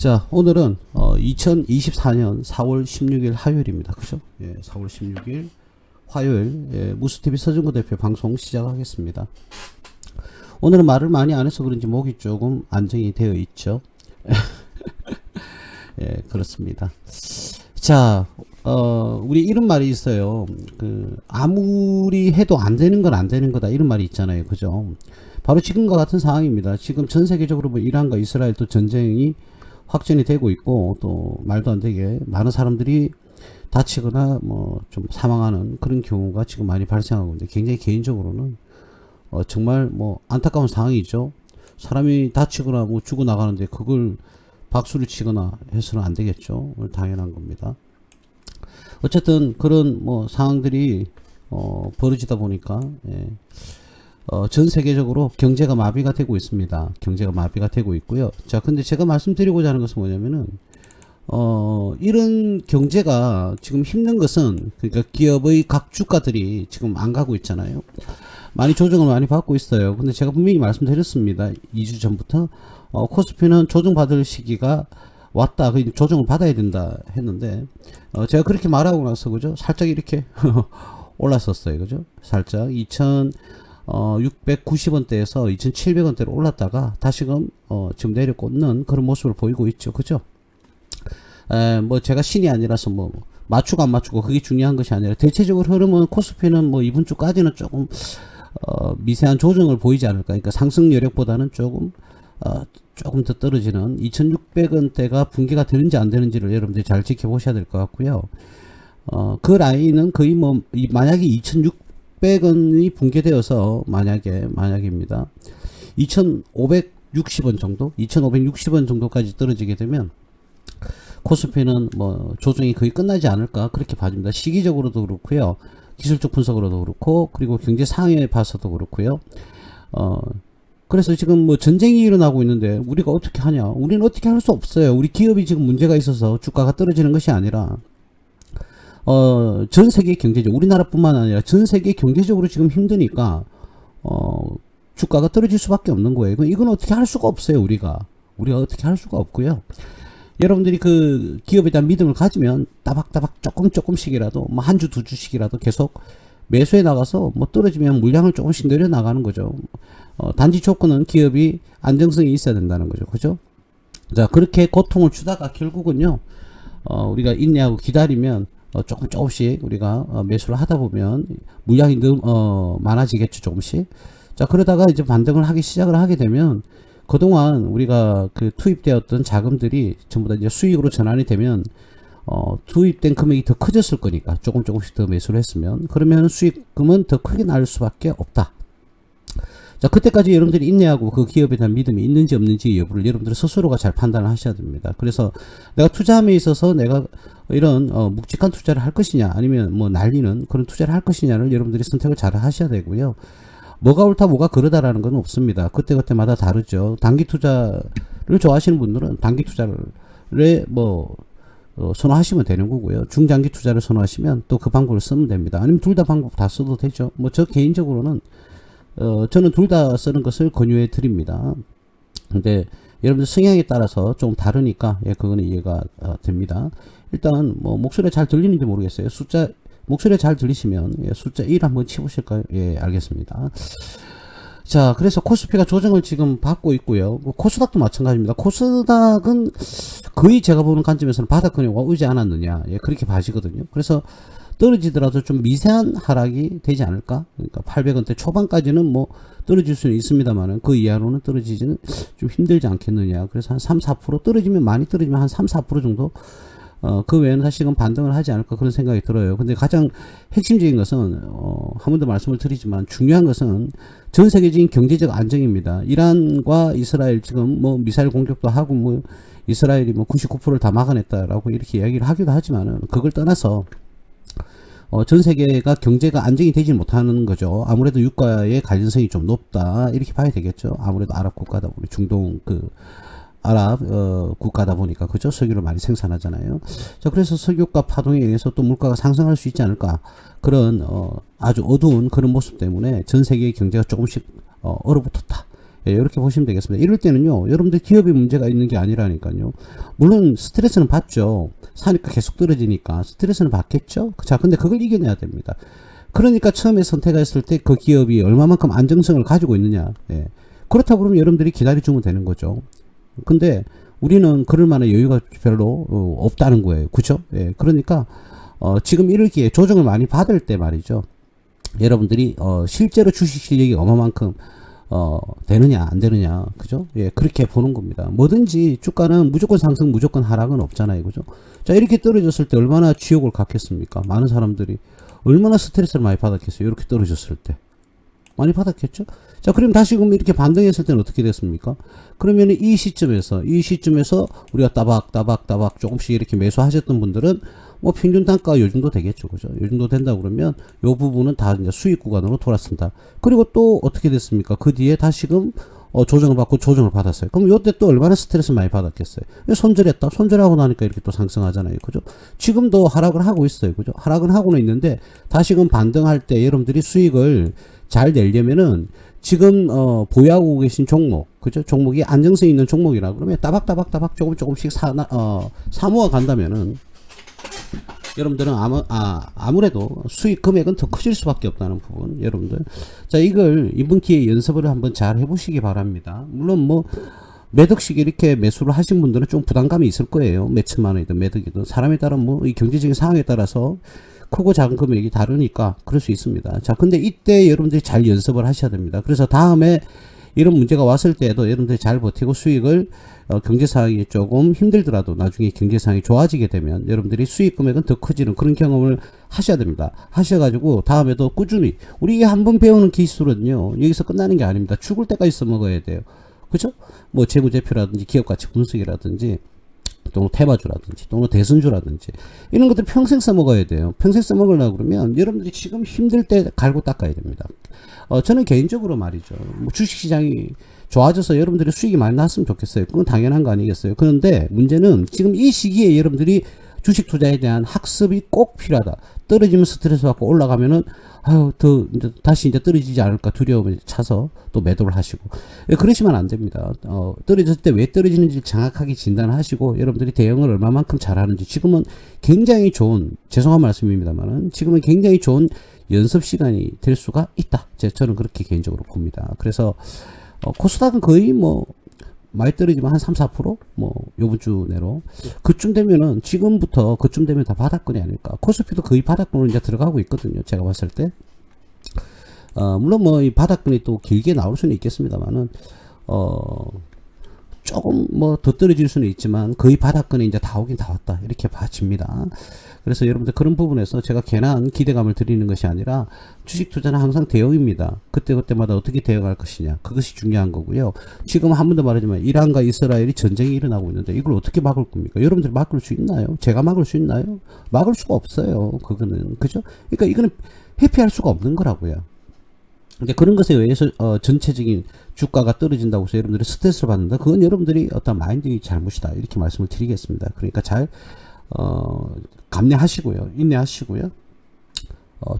자, 오늘은 2024년 4월 16일 화요일입니다. 그죠? 예, 4월 16일 화요일, 예, 무스TV 서정구 대표 방송 시작하겠습니다. 오늘은 말을 많이 안 해서 그런지 목이 조금 안정이 되어 있죠. 예, 그렇습니다. 자, 우리 이런 말이 있어요. 아무리 해도 안 되는 건 안 되는 거다. 이런 말이 있잖아요. 그죠? 바로 지금과 같은 상황입니다. 지금 전 세계적으로 뭐 이란과 이스라엘 또 전쟁이 확전이 되고 있고, 또 말도 안 되게 많은 사람들이 다치거나 뭐 좀 사망하는 그런 경우가 지금 많이 발생하고 있는데, 굉장히 개인적으로는 정말 뭐 안타까운 상황이죠. 사람이 다치거나 뭐 죽어나가는데 그걸 박수를 치거나 해서는 안 되겠죠. 당연한 겁니다. 어쨌든 그런 뭐 상황들이 벌어지다 보니까, 예, 전 세계적으로 경제가 마비가 되고 있습니다. 경제가 마비가 되고 있고요. 자, 근데 제가 말씀드리고자 하는 것은 뭐냐면은, 이런 경제가 지금 힘든 것은, 그러니까 기업의 각 주가들이 지금 안 가고 있잖아요. 많이 조정을 많이 받고 있어요. 근데 제가 분명히 말씀드렸습니다. 2주 전부터. 코스피는 조정받을 시기가 왔다. 조정을 받아야 된다 했는데, 제가 그렇게 말하고 나서, 그죠? 살짝 이렇게 올랐었어요. 그죠? 살짝 690원대에서 2700원대로 올랐다가 다시금 지금 내려꽂는 그런 모습을 보이고 있죠. 그죠? 뭐 제가 신이 아니라서 뭐 맞추고 안 맞추고 그게 중요한 것이 아니라, 대체적으로 흐름은 코스피는 뭐 이번 주까지는 조금 미세한 조정을 보이지 않을까. 그러니까 상승 여력보다는 조금 더 떨어지는 2600원대가 붕괴가 되는지 안 되는지를 여러분들이 잘 지켜보셔야 될 것 같고요. 그 라인은 거의 뭐 만약에 2600원이 붕괴되어서 만약입니다. 2560원 정도, 2560원 정도까지 떨어지게 되면 코스피는 뭐 조정이 거의 끝나지 않을까, 그렇게 봐집니다. 시기적으로도 그렇고요, 기술적 분석으로도 그렇고, 그리고 경제 상황에 봐서도 그렇고요. 그래서 지금 뭐 전쟁이 일어나고 있는데 우리가 어떻게 하냐? 우리는 어떻게 할 수 없어요. 우리 기업이 지금 문제가 있어서 주가가 떨어지는 것이 아니라, 전 세계 경제적, 우리나라뿐만 아니라 전 세계 경제적으로 지금 힘드니까 주가가 떨어질 수밖에 없는 거예요. 이건 어떻게 할 수가 없어요. 우리가 어떻게 할 수가 없고요. 여러분들이 그 기업에 대한 믿음을 가지면 따박따박 조금씩이라도, 뭐 한 주 두 주씩이라도 계속 매수해 나가서, 뭐 떨어지면 물량을 조금씩 내려 나가는 거죠. 단지 조건은 기업이 안정성이 있어야 된다는 거죠. 그죠? 자, 그렇게 고통을 주다가 결국은요, 우리가 인내하고 기다리면 조금씩 우리가 매수를 하다 보면 물량이 많아지겠죠. 조금씩. 자, 그러다가 이제 반등을 하기 시작을 하게 되면, 그동안 우리가 그 투입되었던 자금들이 전부 다 이제 수익으로 전환이 되면, 투입된 금액이 더 커졌을 거니까, 조금씩 더 매수를 했으면, 그러면 수익금은 더 크게 날 수밖에 없다. 자, 그때까지 여러분들이 인내하고 그 기업에 대한 믿음이 있는지 없는지 여부를 여러분들 스스로가 잘 판단을 하셔야 됩니다. 그래서 내가 투자함에 있어서 내가 이런 묵직한 투자를 할 것이냐, 아니면 뭐 날리는 그런 투자를 할 것이냐를 여러분들이 선택을 잘 하셔야 되고요. 뭐가 옳다 뭐가 그러다라는 건 없습니다. 그때마다 다르죠. 단기 투자를 좋아하시는 분들은 단기 투자를 선호하시면 되는 거고요. 중장기 투자를 선호하시면 또 그 방법을 쓰면 됩니다. 아니면 둘 다 방법 다 써도 되죠. 뭐 저 개인적으로는 저는 둘 다 쓰는 것을 권유해 드립니다. 근데 여러분들 성향에 따라서 좀 다르니까, 예, 그거는 이해가 됩니다. 일단 뭐 목소리가 잘 들리는지 모르겠어요. 목소리가 잘 들리시면, 예, 숫자 1 한번 치보실까요? 예, 알겠습니다. 자, 그래서 코스피가 조정을 지금 받고 있고요. 뭐 코스닥도 마찬가지입니다. 코스닥은 거의 제가 보는 관점에서는 바닥권에 오지 않았느냐, 예, 그렇게 봐지거든요. 그래서 떨어지더라도 좀 미세한 하락이 되지 않을까? 그러니까 800원대 초반까지는 뭐 떨어질 수는 있습니다만은 그 이하로는 떨어지지는 좀 힘들지 않겠느냐. 그래서 한 3, 4% 떨어지면, 많이 떨어지면 한 3, 4% 정도, 그 외에는 사실은 반등을 하지 않을까, 그런 생각이 들어요. 근데 가장 핵심적인 것은, 한 번 더 말씀을 드리지만 중요한 것은 전 세계적인 경제적 안정입니다. 이란과 이스라엘 지금 뭐 미사일 공격도 하고, 뭐 이스라엘이 뭐 99%를 다 막아냈다라고 이렇게 이야기를 하기도 하지만은, 그걸 떠나서 전 세계가 경제가 안정이 되지 못하는 거죠. 아무래도 유가의 관련성이 좀 높다, 이렇게 봐야 되겠죠. 아무래도 아랍 국가다 보니, 중동 아랍 국가다 보니까, 그죠? 석유를 많이 생산하잖아요. 자, 그래서 석유가 파동에 의해서 또 물가가 상승할 수 있지 않을까, 그런 아주 어두운 그런 모습 때문에 전 세계의 경제가 조금씩 얼어붙었다, 예, 이렇게 보시면 되겠습니다. 이럴 때는요, 여러분들 기업이 문제가 있는 게 아니라니까요. 물론 스트레스는 받죠. 사니까 계속 떨어지니까 스트레스는 받겠죠. 자, 근데 그걸 이겨내야 됩니다. 그러니까 처음에 선택했을 때 그 기업이 얼마만큼 안정성을 가지고 있느냐. 예. 그렇다고 그러면 여러분들이 기다려주면 되는 거죠. 근데 우리는 그럴 만한 여유가 별로 없다는 거예요. 그죠? 예. 그러니까 지금 이럴 기회에 조정을 많이 받을 때 말이죠. 여러분들이 실제로 주식 실력이 얼마만큼 되느냐 안 되느냐, 그죠? 예, 그렇게 보는 겁니다. 뭐든지 주가는 무조건 상승 무조건 하락은 없잖아요, 그죠? 자, 이렇게 떨어졌을 때 얼마나 지옥을 갔겠습니까? 많은 사람들이 얼마나 스트레스를 많이 받았겠어요, 이렇게 떨어졌을 때. 많이 받았겠죠? 자, 그럼 다시금 이렇게 반등했을 때는 어떻게 됐습니까? 그러면 이 시점에서 우리가 따박 조금씩 이렇게 매수하셨던 분들은 뭐 평균 단가가 요 정도 되겠죠, 그죠? 요 정도 된다 그러면 요 부분은 다 이제 수익 구간으로 돌았습니다. 그리고 또 어떻게 됐습니까? 그 뒤에 다시금 조정을 받고 조정을 받았어요. 그럼 요때 또 얼마나 스트레스 많이 받았겠어요? 손절했다. 손절하고 나니까 이렇게 또 상승하잖아요, 그죠? 지금도 하락을 하고 있어요, 그죠? 하락은 하고는 있는데 다시금 반등할 때 여러분들이 수익을 잘 내려면은 지금 보유하고 계신 종목, 그죠? 종목이 안정성 있는 종목이라 그러면 따박따박 조금씩 사모아 간다면은 여러분들은 아무래도 수익 금액은 더 커질 수밖에 없다는 부분, 여러분들. 자, 이걸 이번 기회에 연습을 한번 잘 해보시기 바랍니다. 물론 뭐 매덕식 이렇게 매수를 하신 분들은 좀 부담감이 있을 거예요. 몇천만 원이든 매덕이든 사람에 따라 뭐 이 경제적인 상황에 따라서 크고 작은 금액이 다르니까 그럴 수 있습니다. 자, 근데 이때 여러분들이 잘 연습을 하셔야 됩니다. 그래서 다음에 이런 문제가 왔을 때에도 여러분들이 잘 버티고 수익을 경제 상황이 조금 힘들더라도 나중에 경제 상황이 좋아지게 되면 여러분들이 수익 금액은 더 커지는 그런 경험을 하셔야 됩니다. 하셔가지고 다음에도 꾸준히 우리 한번 배우는 기술은요, 여기서 끝나는 게 아닙니다. 죽을 때까지 써먹어야 돼요. 그죠? 뭐 재무제표라든지 기업가치 분석이라든지 또는 테마주라든지 또는 대선주라든지 이런 것들 평생 써먹어야 돼요. 평생 써먹으려고 그러면 여러분들이 지금 힘들 때 갈고 닦아야 됩니다. 저는 개인적으로 말이죠, 뭐 주식시장이 좋아져서 여러분들이 수익이 많이 났으면 좋겠어요. 그건 당연한 거 아니겠어요? 그런데 문제는 지금 이 시기에 여러분들이 주식 투자에 대한 학습이 꼭 필요하다. 떨어지면 스트레스 받고 올라가면은 이제 다시 이제 떨어지지 않을까 두려움에 차서 또 매도를 하시고, 그러시면 안 됩니다. 떨어졌을 때 왜 떨어지는지 정확하게 진단하시고 여러분들이 대응을 얼마만큼 잘하는지 지금은 굉장히 좋은, 죄송한 말씀입니다만은 지금은 굉장히 좋은 연습 시간이 될 수가 있다. 저는 그렇게 개인적으로 봅니다. 그래서 코스닥은 거의 뭐 많이 떨어지면 한 3, 4%? 뭐, 요번 주 내로. 그쯤 되면은, 지금부터 그쯤 되면 다 바닥권이 아닐까. 코스피도 거의 바닥권으로 이제 들어가고 있거든요. 제가 봤을 때. 물론 뭐, 이 바닥권이 또 길게 나올 수는 있겠습니다만은, 조금 뭐 더 떨어질 수는 있지만 거의 바닥권에 이제 다 오긴 다 왔다, 이렇게 봐집니다. 그래서 여러분들 그런 부분에서 제가 괜한 기대감을 드리는 것이 아니라 주식 투자는 항상 대응입니다. 그때마다 어떻게 대응할 것이냐, 그것이 중요한 거고요. 지금 한 번 더 말하지만 이란과 이스라엘이 전쟁이 일어나고 있는데 이걸 어떻게 막을 겁니까? 여러분들이 막을 수 있나요? 제가 막을 수 있나요? 막을 수가 없어요. 그거는, 그죠? 그러니까 이거는 회피할 수가 없는 거라고요. 근데 그런 것에 의해서 전체적인 주가가 떨어진다고 해서 여러분들이 스트레스를 받는다, 그건 여러분들이 어떤 마인드의 잘못이다, 이렇게 말씀을 드리겠습니다. 그러니까 잘 감내하시고요, 인내하시고요,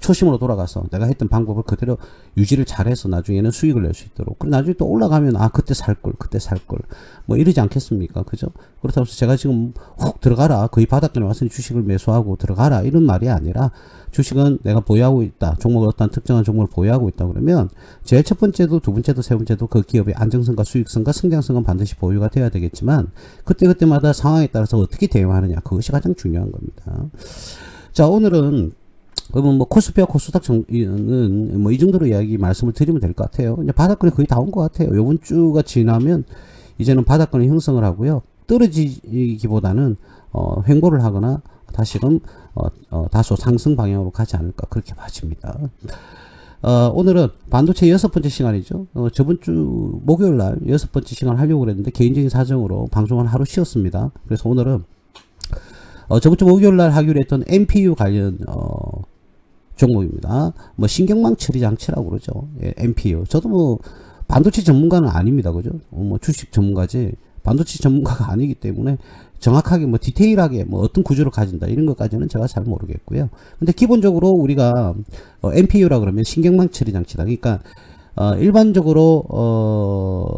초심으로 돌아가서 내가 했던 방법을 그대로 유지를 잘해서 나중에는 수익을 낼 수 있도록, 그리고 나중에 또 올라가면 그때 살걸 뭐 이러지 않겠습니까? 그죠? 그렇다고 해서 제가 지금 훅 들어가라, 거의 바닥권에 왔으니 주식을 매수하고 들어가라, 이런 말이 아니라 주식은 내가 보유하고 있다, 종목을 어떤 특정한 종목을 보유하고 있다 그러면 제일 첫 번째도 두 번째도 세 번째도 그 기업의 안정성과 수익성과 성장성은 반드시 보유가 돼야 되겠지만 그때마다 상황에 따라서 어떻게 대응하느냐, 그것이 가장 중요한 겁니다. 자, 오늘은 그러면 뭐 코스피와 코스닥 는 뭐 이 정도로 이야기 말씀을 드리면 될 것 같아요. 이제 바닥권이 거의 다 온 것 같아요. 요번 주가 지나면 이제는 바닥권이 형성을 하고요, 떨어지기보다는 횡보를 하거나 다시금 다소 상승 방향으로 가지 않을까, 그렇게 봐집니다. 오늘은 반도체 6번째 시간이죠. 저번 주 목요일 날 6번째 시간 하려고 그랬는데 개인적인 사정으로 방송을 하루 쉬었습니다. 그래서 오늘은 저번 주 목요일 날 하기로 했던 MPU 관련 종목입니다. 뭐 신경망 처리 장치라고 그러죠. 예, MPU. 저도 뭐 반도체 전문가는 아닙니다. 그죠? 뭐 주식 전문가지 반도체 전문가가 아니기 때문에 정확하게 뭐 디테일하게 뭐 어떤 구조를 가진다 이런 것까지는 제가 잘 모르겠고요. 근데 기본적으로 우리가 MPU라 그러면 신경망 처리 장치다. 그러니까 일반적으로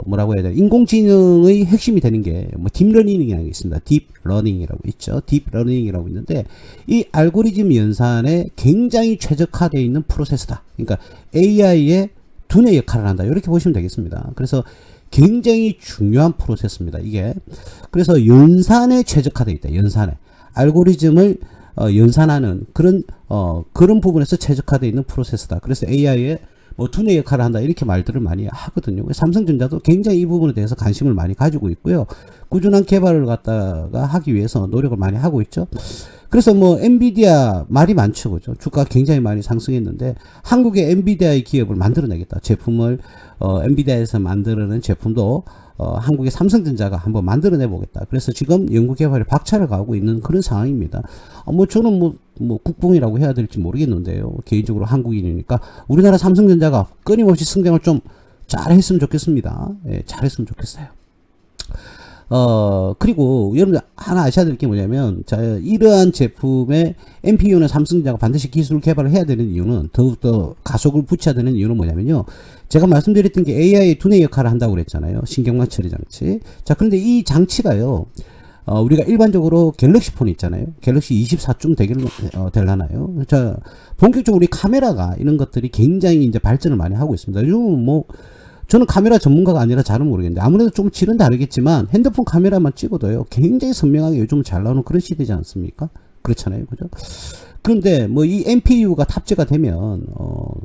뭐라고 해야 되나, 인공지능의 핵심이 되는 게 뭐 딥러닝이라는 게 있습니다. 딥러닝이라고 있죠. 딥러닝이라고 있는데 이 알고리즘 연산에 굉장히 최적화되어 있는 프로세스다. 그러니까 AI의 두뇌 역할을 한다. 이렇게 보시면 되겠습니다. 그래서 굉장히 중요한 프로세스입니다. 이게 그래서 연산에 최적화되어 있다. 연산에 알고리즘을 연산하는 그런 부분에서 최적화되어 있는 프로세스다. 그래서 AI의 뭐 두뇌 역할을 한다 이렇게 말들을 많이 하거든요. 삼성전자도 굉장히 이 부분에 대해서 관심을 많이 가지고 있고요. 꾸준한 개발을 갖다가 하기 위해서 노력을 많이 하고 있죠. 그래서 뭐 엔비디아 말이 많죠, 그죠? 주가 굉장히 많이 상승했는데 한국의 엔비디아의 기업을 만들어내겠다. 제품을 엔비디아에서 만드는 제품도 한국의 삼성전자가 한번 만들어내 보겠다. 그래서 지금 연구개발에 박차를 가하고 있는 그런 상황입니다. 뭐 저는 뭐 국뽕이라고 해야 될지 모르겠는데요. 개인적으로 한국인이니까 우리나라 삼성전자가 끊임없이 성장을 좀 잘했으면 좋겠습니다. 예, 잘했으면 좋겠어요. 그리고 여러분들 하나 아셔야 될 게 뭐냐면, 자, 이러한 제품의 NPU는 삼성전자가 반드시 기술 개발을 해야 되는 이유는, 더욱더 가속을 붙여야 되는 이유는 뭐냐면요. 제가 말씀드렸던 게 AI의 두뇌 역할을 한다고 그랬잖아요. 신경망 처리 장치. 자, 그런데 이 장치가요, 우리가 일반적으로 갤럭시 폰 있잖아요. 갤럭시 24쯤 되려나요? 자, 본격적으로 우리 카메라가 이런 것들이 굉장히 이제 발전을 많이 하고 있습니다. 요즘 뭐, 저는 카메라 전문가가 아니라 잘은 모르겠는데 아무래도 좀 질은 다르겠지만 핸드폰 카메라만 찍어도요 굉장히 선명하게 요즘 잘 나오는 그런 시대지 않습니까? 그렇잖아요, 그죠? 그런데 뭐 이 NPU가 탑재가 되면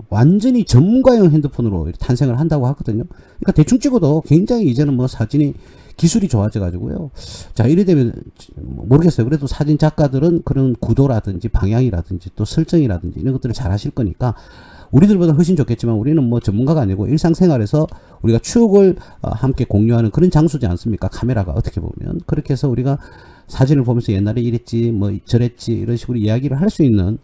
완전히 전문가용 핸드폰으로 탄생을 한다고 하거든요. 그러니까 대충 찍어도 굉장히 이제는 뭐 사진이 기술이 좋아져 가지고요. 자, 이래 되면 모르겠어요. 그래도 사진 작가들은 그런 구도라든지 방향이라든지 또 설정이라든지 이런 것들을 잘 하실 거니까 우리들보다 훨씬 좋겠지만 우리는 뭐 전문가가 아니고 일상생활에서 우리가 추억을 함께 공유하는 그런 장소지 않습니까? 카메라가 어떻게 보면. 그렇게 해서 우리가 사진을 보면서 옛날에 이랬지 뭐 저랬지 이런 식으로 이야기를 할 수 있는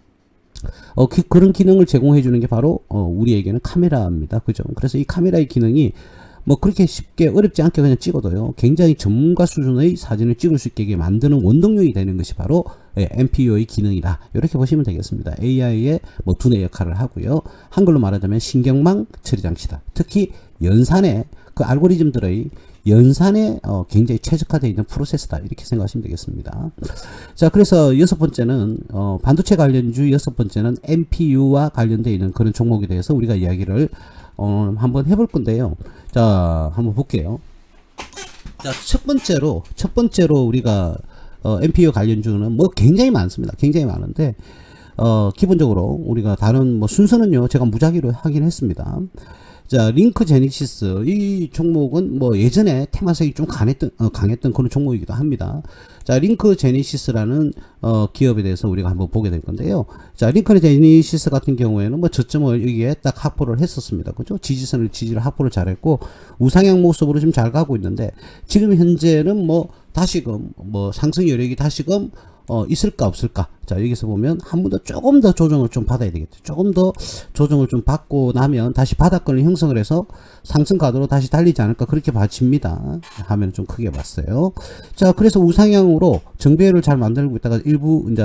그런 기능을 제공해 주는 게 바로 우리에게는 카메라입니다. 그죠? 그래서 이 카메라의 기능이 뭐 그렇게 쉽게 어렵지 않게 그냥 찍어도요 굉장히 전문가 수준의 사진을 찍을 수 있게 만드는 원동력이 되는 것이 바로 NPU의 기능이다. 이렇게 보시면 되겠습니다. AI의 뭐 두뇌 역할을 하고요. 한글로 말하자면 신경망 처리 장치다. 특히 연산에 그 알고리즘들의 연산에 굉장히 최적화되어 있는 프로세스다. 이렇게 생각하시면 되겠습니다. 자, 그래서 여섯 번째는 반도체 관련주, 여섯 번째는 NPU와 관련되어 있는 그런 종목에 대해서 우리가 이야기를 한번 해볼 건데요. 자, 한번 볼게요. 자, 첫 번째로 우리가 NPU 관련주는 뭐 굉장히 많습니다. 굉장히 많은데 기본적으로 우리가 다른 뭐 순서는요 제가 무작위로 하긴 했습니다. 자, 링크 제니시스 이 종목은 뭐 예전에 테마색이 좀 강했던 그런 종목이기도 합니다. 자, 링크 제니시스라는 기업에 대해서 우리가 한번 보게 될 건데요. 자, 링크 제니시스 같은 경우에는 뭐 저점을 여기에 딱 확보를 했었습니다. 그죠? 지지를 확보를 잘했고 우상향 모습으로 좀 잘 가고 있는데 지금 현재는 뭐 다시금 뭐 상승 여력이 다시금 있을까 없을까? 자, 여기서 보면 한 번 더 조금 더 조정을 좀 받아야 되겠죠. 조금 더 조정을 좀 받고 나면 다시 바닥권을 형성을 해서 상승 가도로 다시 달리지 않을까 그렇게 봐집니다. 화면 좀 크게 봤어요. 자, 그래서 우상향으로 정배열을 잘 만들고 있다가 일부 이제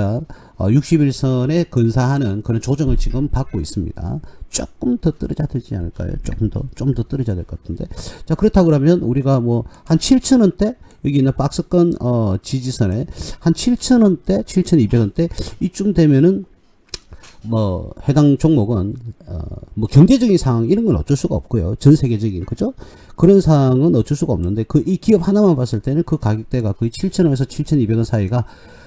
60일선에 근사하는 그런 조정을 지금 받고 있습니다. 조금 더 떨어져야 되지 않을까요? 좀 더 떨어져야 될 것 같은데. 자, 그렇다고 그러면 우리가 뭐 한 7,000원대 여기 있는 박스권 지지선에 한 7,000원대, 7,200원대 이쯤 되면은 뭐 해당 종목은 뭐 경제적인 상황 이런 건 어쩔 수가 없고요. 전 세계적인 그죠? 그런 상황은 어쩔 수가 없는데 이 기업 하나만 봤을 때는 그 가격대가 거의 7,000원에서 7,200원 사이가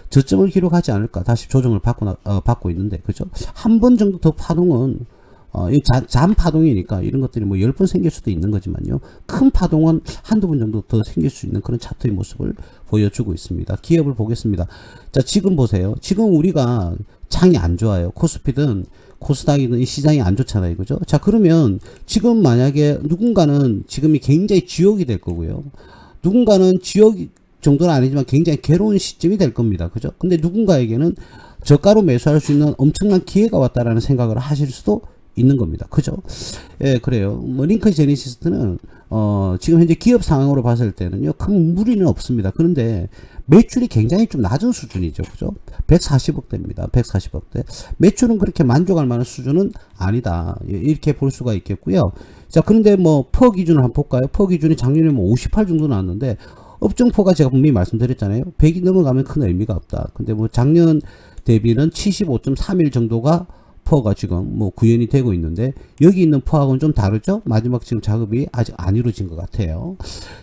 저점을 기록하지 않을까 다시 조정을 받고 있는데 그죠? 한 번 정도 더 파동은 잠 파동이니까 이런 것들이 뭐 10번 생길 수도 있는 거지만요. 큰 파동은 한두 번 정도 더 생길 수 있는 그런 차트의 모습을 보여주고 있습니다. 기업을 보겠습니다. 자, 지금 보세요. 지금 우리가 장이 안 좋아요. 코스피든 코스닥이든 이 시장이 안 좋잖아요. 그죠? 자, 그러면 지금 만약에 누군가는 지금이 굉장히 지옥이 될 거고요. 누군가는 지옥 정도는 아니지만 굉장히 괴로운 시점이 될 겁니다. 그죠? 근데 누군가에게는 저가로 매수할 수 있는 엄청난 기회가 왔다라는 생각을 하실 수도 있는 겁니다. 그죠? 예, 그래요. 뭐, 링크 제니시스는, 지금 현재 기업 상황으로 봤을 때는요, 큰 무리는 없습니다. 그런데 매출이 굉장히 좀 낮은 수준이죠. 그죠? 140억대입니다. 140억대. 매출은 그렇게 만족할 만한 수준은 아니다. 이렇게 볼 수가 있겠고요. 자, 그런데 뭐, 퍼 기준을 한번 볼까요? 퍼 기준이 작년에 뭐 58 정도 나왔는데, 업종포가 제가 분명히 말씀드렸잖아요. 100이 넘어가면 큰 의미가 없다. 근데 뭐 작년 대비는 75.31 정도가 퍼가 지금 뭐 구현이 되고 있는데, 여기 있는 퍼하고는 좀 다르죠? 마지막 지금 작업이 아직 안 이루어진 것 같아요.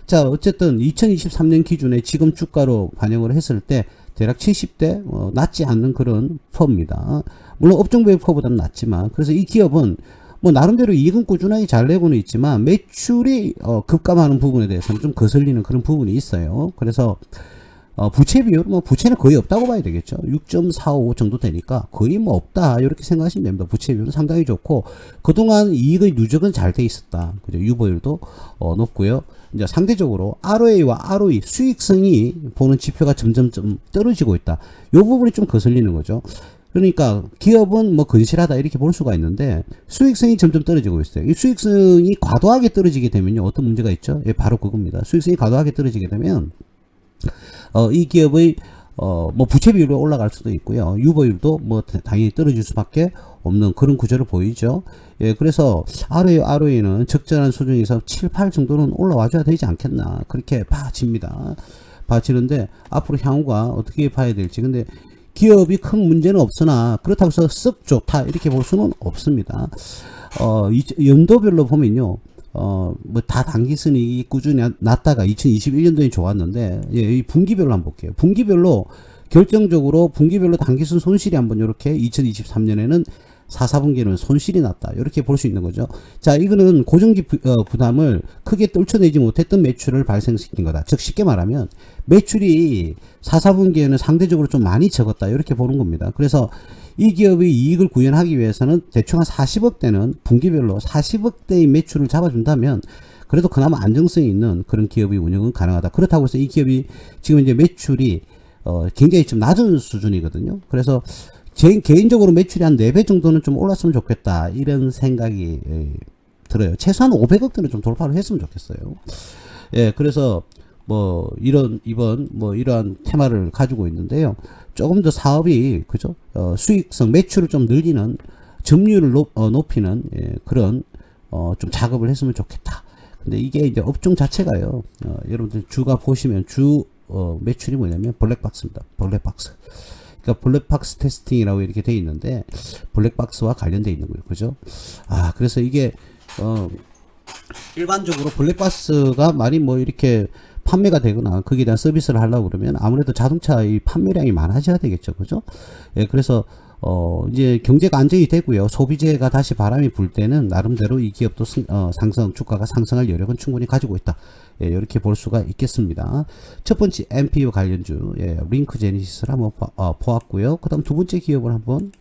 자, 어쨌든 2023년 기준에 지금 주가로 반영을 했을 때 대략 70대 낮지 않는 그런 퍼입니다. 물론 업종별 퍼보다는 낮지만, 그래서 이 기업은 뭐 나름대로 이익은 꾸준하게 잘 내고는 있지만 매출이 급감하는 부분에 대해서는 좀 거슬리는 그런 부분이 있어요. 그래서 부채 비율, 뭐 부채는 거의 없다고 봐야 되겠죠. 6.45 정도 되니까 거의 뭐 없다 이렇게 생각하시면 됩니다. 부채 비율은 상당히 좋고, 그동안 이익의 누적은 잘 돼 있었다. 그죠? 유보율도 높고요. 이제 상대적으로 ROA와 ROE 수익성이 보는 지표가 점점 떨어지고 있다. 이 부분이 좀 거슬리는 거죠. 그러니까 기업은 뭐 건실하다 이렇게 볼 수가 있는데 수익성이 점점 떨어지고 있어요. 이 수익성이 과도하게 떨어지게 되면요, 어떤 문제가 있죠? 예, 바로 그겁니다. 수익성이 과도하게 떨어지게 되면 이 기업의 뭐 부채 비율이 올라갈 수도 있고요. 유보율도 뭐 당연히 떨어질 수밖에 없는 그런 구조를 보이죠. 예, 그래서 ROE는 적절한 수준에서 7, 8 정도는 올라와줘야 되지 않겠나 그렇게 봐집니다. 봐지는데 앞으로 향후가 어떻게 봐야 될지. 근데 기업이 큰 문제는 없으나 그렇다고 해서 썩 좋다 이렇게 볼 수는 없습니다. 연도별로 보면요, 뭐 다 당기순이익이 꾸준히 났다가 2021년도에 좋았는데, 예, 이 분기별로 한번 볼게요. 분기별로 결정적으로 분기별로 당기순 손실이 한번 이렇게 2023년에는 4, 4분기에는 손실이 났다 이렇게 볼 수 있는 거죠. 자, 이거는 고정지 부담을 크게 떨쳐내지 못했던 매출을 발생시킨 거다. 즉 쉽게 말하면 매출이 4, 4분기에는 상대적으로 좀 많이 적었다 이렇게 보는 겁니다. 그래서 이 기업의 이익을 구현하기 위해서는 대충 한 40억대는 분기별로 40억대의 매출을 잡아준다면 그래도 그나마 안정성이 있는 그런 기업의 운영은 가능하다. 그렇다고 해서 이 기업이 지금 이제 매출이 굉장히 좀 낮은 수준이거든요. 그래서 제 개인적으로 매출이 한 4배 정도는 좀 올랐으면 좋겠다 이런 생각이 들어요. 최소한 500억대는 좀 돌파를 했으면 좋겠어요. 예, 그래서 뭐 이번 뭐 이러한 테마를 가지고 있는데요. 조금 더 사업이 그죠? 수익성 매출을 좀 늘리는 점유율을 높이는 그런 좀 작업을 했으면 좋겠다. 근데 이게 이제 업종 자체가요. 여러분들 주가 보시면 매출이 뭐냐면 블랙박스입니다. 블랙박스. 그러니까 블랙박스 테스팅이라고 이렇게 돼 있는데 블랙박스와 관련돼 있는 거예요. 그죠? 그래서 이게 일반적으로 블랙박스가 많이 뭐 이렇게 판매가 되거나 거기에 대한 서비스를 하려고 그러면 아무래도 자동차의 판매량이 많아져야 되겠죠. 그죠? 예, 그래서 이제 경제가 안정이 되고요. 소비재가 다시 바람이 불 때는 나름대로 이 기업도 주가가 상승할 여력은 충분히 가지고 있다. 예, 이렇게 볼 수가 있겠습니다. 첫 번째 NPU 관련주, 링크 제니시스를 한번 보았고요. 그 다음 두 번째 기업을 한번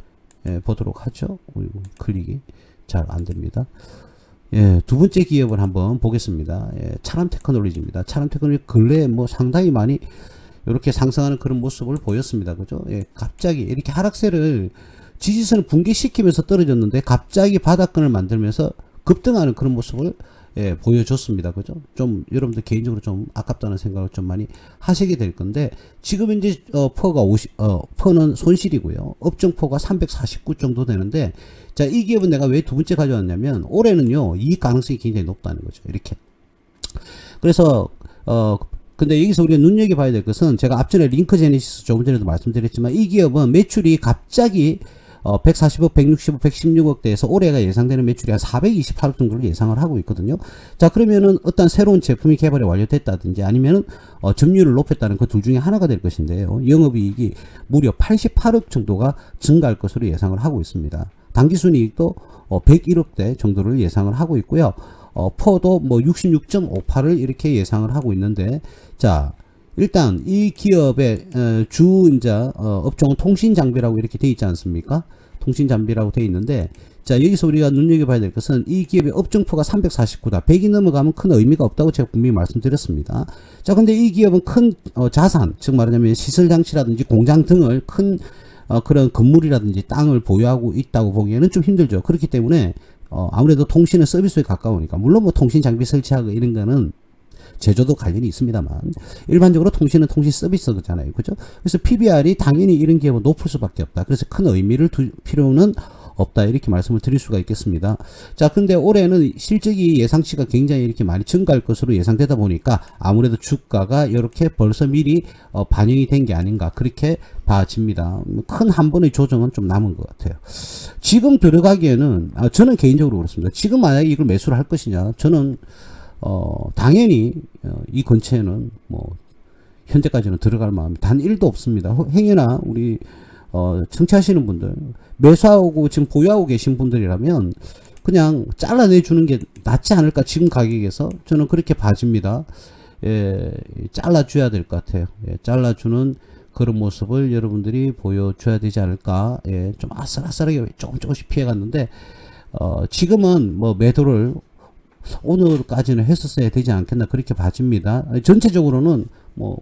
보도록 하죠. 클릭이 잘 안 됩니다. 예, 두 번째 기업을 한번 보겠습니다. 차람 테크놀로지입니다. 차람 테크놀로지 근래에 뭐 상당히 많이 이렇게 상승하는 그런 모습을 보였습니다. 그죠? 예, 갑자기 이렇게 하락세를 지지선을 붕괴시키면서 떨어졌는데 갑자기 바닥권을 만들면서 급등하는 그런 모습을 보여줬습니다. 그죠? 좀 여러분들 개인적으로 좀 아깝다는 생각을 좀 많이 하시게 될 건데, 지금 이제 퍼는 손실이고요. 업종 퍼가 349 정도 되는데, 자, 이 기업은 내가 왜 두 번째 가져왔냐면 올해는요 이익 가능성이 굉장히 높다는 거죠. 이렇게. 그래서 근데 여기서 우리가 눈여겨봐야 될 것은, 제가 앞전에 링크 제네시스 조금 전에도 말씀드렸지만 이 기업은 매출이 갑자기 140억, 160억, 116억대에서 올해가 예상되는 매출이 한 428억 정도를 예상을 하고 있거든요. 자, 그러면은 어떤 새로운 제품이 개발이 완료됐다든지 아니면은 점유율을 높였다는 그 둘 중에 하나가 될 것인데요. 영업이익이 무려 88억 정도가 증가할 것으로 예상을 하고 있습니다. 당기순이익도 101억대 정도를 예상을 하고 있고요. 퍼도 뭐 66.58을 이렇게 예상을 하고 있는데, 자, 일단 이 기업의 업종은 통신장비라고 이렇게 돼 있지 않습니까? 통신장비라고 돼 있는데, 자, 여기서 우리가 눈여겨봐야 될 것은 이 기업의 업종포가 349다. 100이 넘어가면 큰 의미가 없다고 제가 분명히 말씀드렸습니다. 자, 근데 이 기업은 큰 자산, 즉 말하자면 시설장치라든지 공장 등을 큰 그런 건물이라든지 땅을 보유하고 있다고 보기에는 좀 힘들죠. 그렇기 때문에 아무래도 통신은 서비스에 가까우니까, 물론 뭐 통신 장비 설치하고 이런 거는 제조도 관련이 있습니다만, 일반적으로 통신은 통신 서비스잖아요. 그죠? 그래서 PBR이 당연히 이런 기업은 높을 수밖에 없다. 그래서 큰 의미를 둘 필요는 없다. 이렇게 말씀을 드릴 수가 있겠습니다. 자, 근데 올해는 실적이 예상치가 굉장히 이렇게 많이 증가할 것으로 예상되다 보니까 아무래도 주가가 이렇게 벌써 미리 반영이 된 게 아닌가, 그렇게 봐집니다. 큰 한 번의 조정은 좀 남은 것 같아요. 지금 들어가기에는, 저는 개인적으로 그렇습니다. 지금 만약에 이걸 매수를 할 것이냐, 저는 당연히 이 근처에는 뭐 현재까지는 들어갈 마음이 단 1도 없습니다. 행여나 우리 청취하시는 분들, 매수하고 지금 보유하고 계신 분들이라면 그냥 잘라내주는 게 낫지 않을까, 지금 가격에서. 저는 그렇게 봐집니다. 예, 잘라줘야 될 것 같아요. 예, 잘라주는 그런 모습을 여러분들이 보여줘야 되지 않을까. 예, 좀 아슬아슬하게 조금씩 피해갔는데, 지금은 뭐 매도를 오늘까지는 했었어야 되지 않겠나, 그렇게 봐집니다. 전체적으로는 뭐